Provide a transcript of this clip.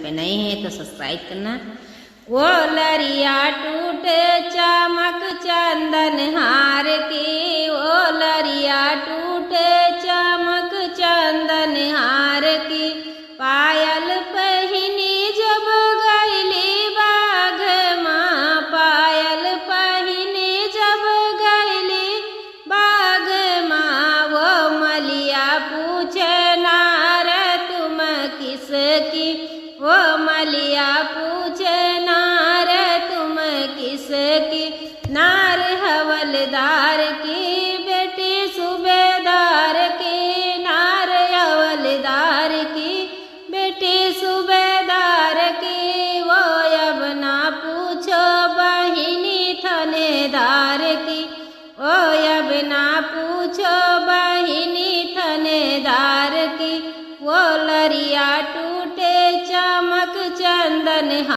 पे नए हैं तो सब्सक्राइब करना। वो लरिया टूटे चमक चंदन हार की, वो लरिया टूटे चमक चंदन हार की, पायल पहिनी जब गईली बाघ माँ, पायल पहिनी जब गईली बाघ माँ। वो मलिया पूछे नार तुम किसकी, वो मलिया पूछे नार तुम किसकी, नार हवलदार की बेटी सूबेदार की, नार हवलदार की बेटी सूबेदार की। वो अब ना पूछो बहिनी थानेदार की, ओ अब ना पूछो बहिनी थानेदार की। वो लरिया टूटे चमक चंदन